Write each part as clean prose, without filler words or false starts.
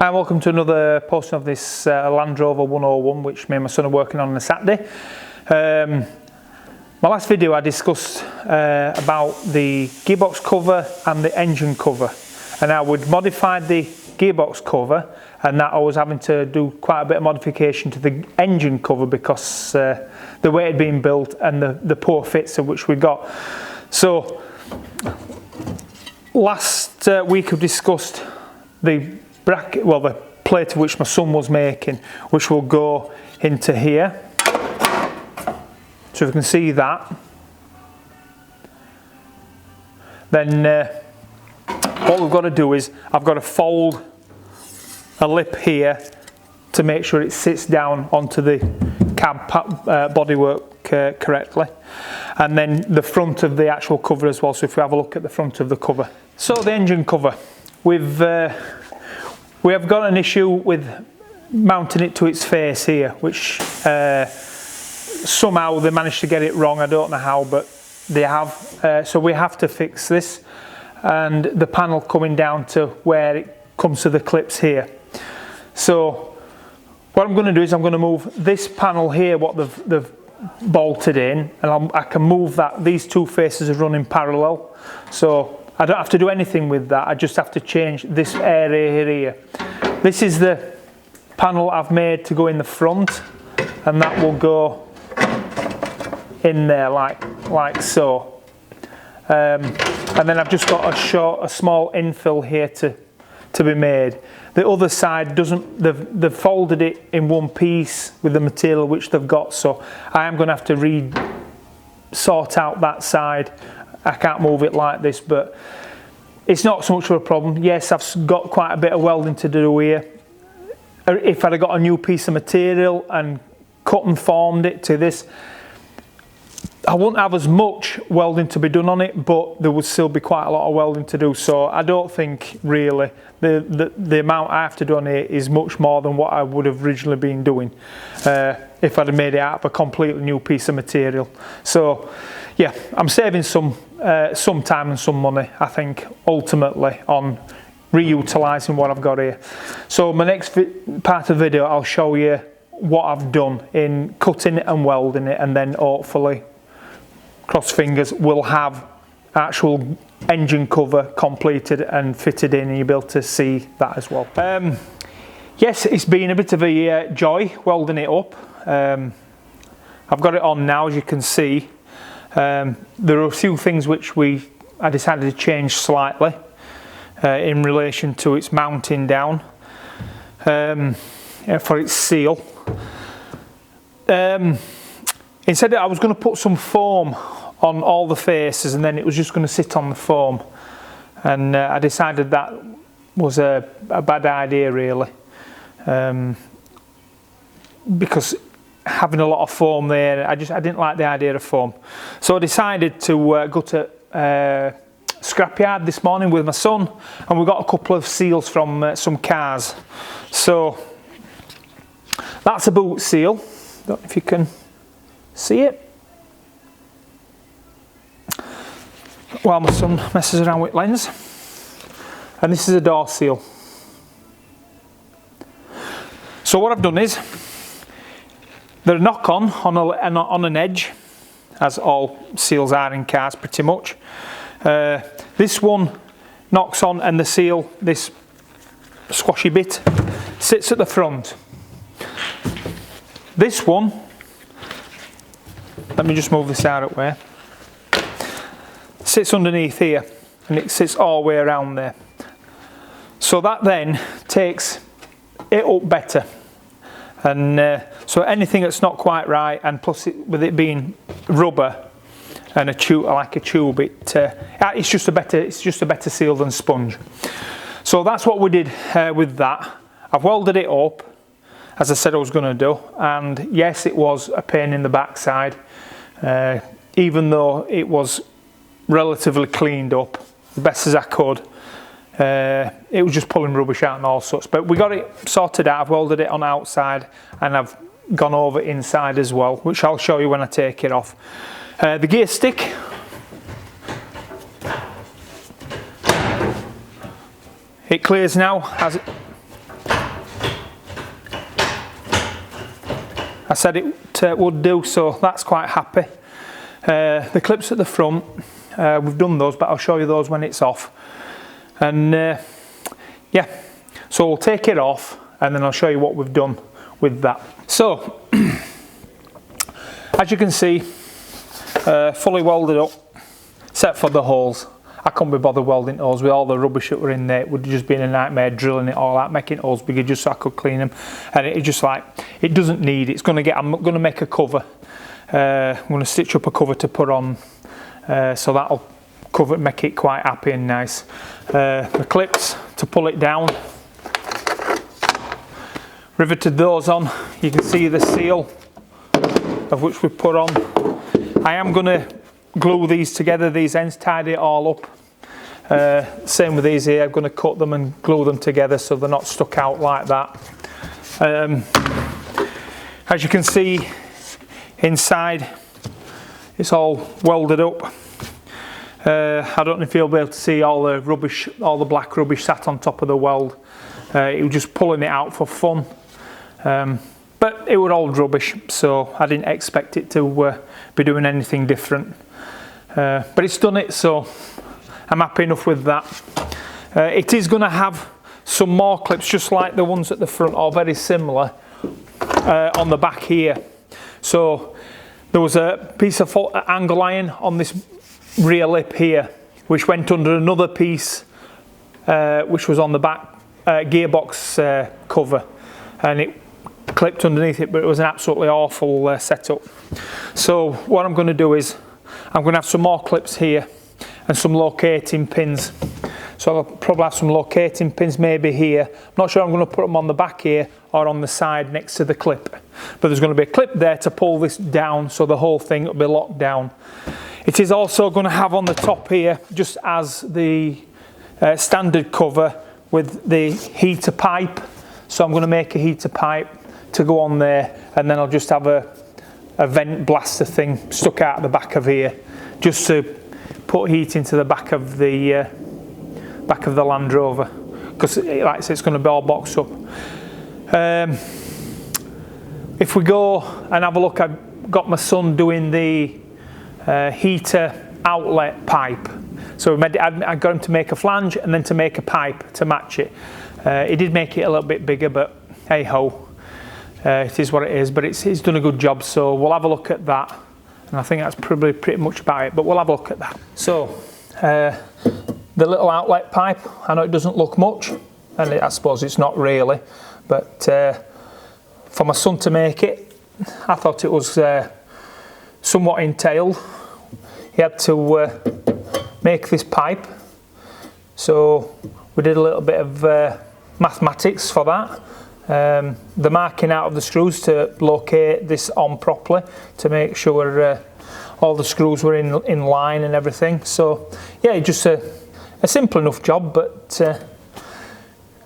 Hi, welcome to another posting of this Land Rover 101 which me and my son are working on a Saturday. My last video I discussed about the gearbox cover and the engine cover, and I would modified the gearbox cover, and that I was having to do quite a bit of modification to the engine cover because the way it had been built and the poor fits of which we got. So last week I've discussed the bracket, well, the plate which my son was making, which will go into here. So if you can see that, then what we've got to do is I've got to fold a lip here to make sure it sits down onto the cab bodywork correctly, and then the front of the actual cover as well. So if we have a look at the front of the cover, so the engine cover, we have got an issue with mounting it to its face here, which somehow they managed to get it wrong. I don't know how, but they have. So we have to fix this, and the panel coming down to where it comes to the clips here. So what I'm going to do is I'm going to move this panel here, what they've bolted in, and I can move that. These two faces are running parallel, so I don't have to do anything with that. I just have to change this area here. This is the panel I've made to go in the front, and that will go in there like so. And then I've just got a small infill here to be made. The other side doesn't, they've folded it in one piece with the material which they've got, so I am going to have to sort out that side. I can't move it like this, but it's not so much of a problem. Yes, I've got quite a bit of welding to do here. If I'd have got a new piece of material and cut and formed it to this, I wouldn't have as much welding to be done on it, but there would still be quite a lot of welding to do. So I don't think really the amount I have to do on it is much more than what I would have originally been doing if I'd have made it out of a completely new piece of material. So yeah, I'm saving some time and some money, I think, ultimately, on reutilising what I've got here. So my next part of the video, I'll show you what I've done in cutting it and welding it, and then hopefully, cross fingers, we'll have actual engine cover completed and fitted in, and you'll be able to see that as well. Yes, it's been a bit of a joy welding it up. I've got it on now, as you can see. There are a few things which I decided to change slightly in relation to its mounting down for its seal. Instead, I was going to put some foam on all the faces, and then it was just going to sit on the foam, and I decided that was a bad idea really, because having a lot of foam there, I didn't like the idea of foam. So I decided to go to scrapyard this morning with my son, and we got a couple of seals from some cars. So that's a boot seal. Don't know if you can see it. While my son messes around with lens. And this is a door seal. So what I've done is, they're knock-on on an edge, as all seals are in cars pretty much. This one knocks on, and the seal, this squashy bit, sits at the front. This one, let me just move this out of the way, sits underneath here, and it sits all the way around there. So that then takes it up better. And so anything that's not quite right, and plus with it being rubber and a tube, it's just a better seal than sponge. So that's what we did with that. I've welded it up, as I said I was going to do, and yes, it was a pain in the backside, even though it was relatively cleaned up the best as I could. It was just pulling rubbish out and all sorts, but we got it sorted out. I've welded it on outside, and I've gone over inside as well, which I'll show you when I take it off. The gear stick, it clears now as I said it would do, so that's quite happy. The clips at the front, we've done those, but I'll show you those when it's off. And yeah, so we'll take it off and then I'll show you what we've done with that. So as you can see, fully welded up except for the holes. I couldn't be bothered welding holes with all the rubbish that were in there. It would have just been a nightmare drilling it all out, making holes bigger just so I could clean them. And it's just like, it doesn't need, it's going to get, I'm going to make a cover. I'm going to stitch up a cover to put on, so that'll cover, make it quite happy and nice. The clips to pull it down, riveted those on. You can see the seal of which we put on. I am going to glue these together, these ends, tidy it all up. Same with these here, I'm going to cut them and glue them together so they're not stuck out like that. As you can see inside, it's all welded up. I don't know if you'll be able to see all the rubbish, all the black rubbish sat on top of the weld. It was just pulling it out for fun. But it was old rubbish, so I didn't expect it to be doing anything different. But it's done it, so I'm happy enough with that. It is going to have some more clips just like the ones at the front, or very similar, on the back here. So there was a piece of angle iron on this rear lip here, which went under another piece which was on the back gearbox cover, and it clipped underneath it, but it was an absolutely awful setup. So what I'm going to do is I'm going to have some more clips here and some locating pins. So I'll probably have some locating pins maybe here. I'm not sure I'm going to put them on the back here or on the side next to the clip, but there's going to be a clip there to pull this down so the whole thing will be locked down. It is also going to have on the top here, just as the standard cover, with the heater pipe. So I'm going to make a heater pipe to go on there, and then I'll just have a vent blaster thing stuck out the back of here, just to put heat into the back of the Land Rover, because like I said, it's going to be all boxed up. If we go and have a look, I've got my son doing the heater outlet pipe. So I got him to make a flange and then to make a pipe to match it. He did make it a little bit bigger, but hey ho, it is what it is. But he's done a good job, so we'll have a look at that. And I think that's probably pretty much about it, but we'll have a look at that. So the little outlet pipe, I know it doesn't look much, and I suppose it's not really, but for my son to make it, I thought it was somewhat entailed. He had to make this pipe, so we did a little bit of mathematics for that. The marking out of the screws to locate this on properly, to make sure all the screws were in line and everything. So yeah, just a simple enough job, but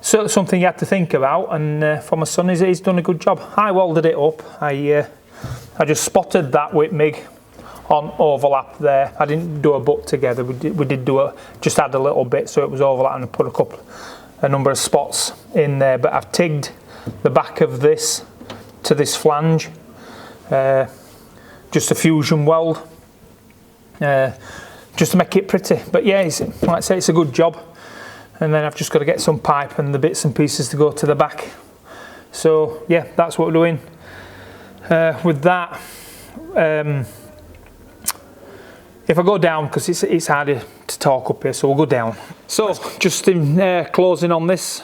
certainly something you had to think about. And for my son, he's done a good job. I welded it up. I just spotted that with MIG on overlap there. I didn't do a butt together. We did do just add a little bit so it was overlap, and I put a number of spots in there. But I've tigged the back of this to this flange, just a fusion weld, just to make it pretty. But yeah, like I say, it's a good job. And then I've just got to get some pipe and the bits and pieces to go to the back. So yeah, that's what we're doing with that. If I go down, because it's harder to talk up here, so we'll go down. So just in closing on this,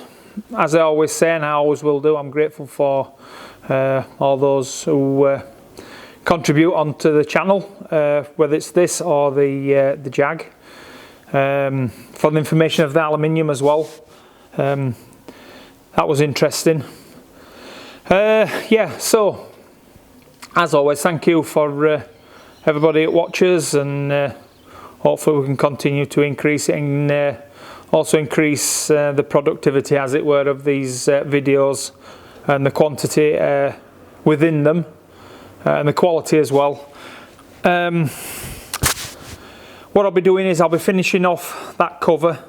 as I always say, and I always will do, I'm grateful for all those who contribute onto the channel, whether it's this or the Jag, for the information of the aluminium as well. That was interesting. Yeah, so as always, thank you for everybody that watches, and hopefully we can continue to increase it, and also increase the productivity, as it were, of these videos, and the quantity within them, and the quality as well. What I'll be doing is I'll be finishing off that cover.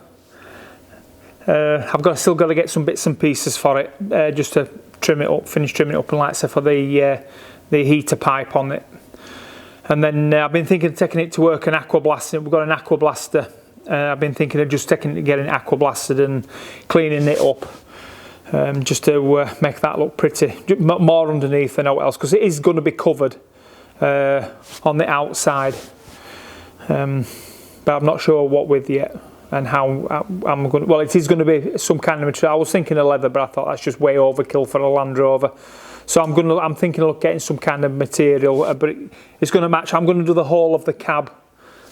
I've still got to get some bits and pieces for it, just to trim it up, finish trimming it up, and like I said, for the heater pipe on it. And then I've been thinking of taking it to work and aqua blasting. We've got an aqua blaster. I've been thinking of just taking it, getting it aqua blasted and cleaning it up, just to make that look pretty, more underneath than what else, because it is going to be covered on the outside, but I'm not sure what with yet and how I'm going to, well, it is going to be some kind of material. I was thinking of leather, but I thought that's just way overkill for a Land Rover. So I'm thinking of getting some kind of material, but it's going to match. I'm going to do the whole of the cab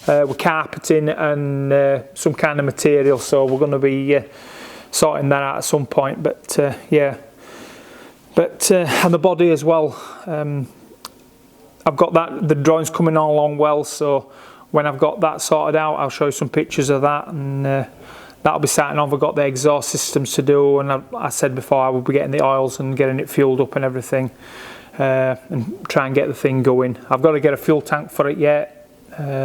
with carpeting and some kind of material. So we're going to be sorting that out at some point. But yeah, but and the body as well. I've got that. The drawing's coming on along well. So when I've got that sorted out, I'll show you some pictures of that, and that'll be starting off. I've got the exhaust systems to do, and I said before I will be getting the oils and getting it fueled up and everything, and try and get the thing going. I've got to get a fuel tank for it yet,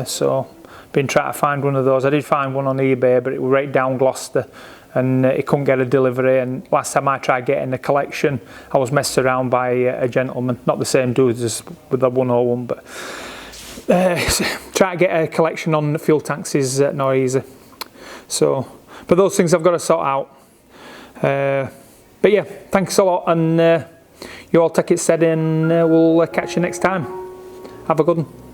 so been trying to find one of those. I did find one on eBay, but it was right down Gloucester, and it couldn't get a delivery. And last time I tried getting a collection, I was messed around by a gentleman, not the same dude as with the 101, but try to get a collection on the fuel tanks is not easy. So, but those things I've got to sort out. But yeah, thanks a lot, and you all take it steady, and we'll catch you next time. Have a good one.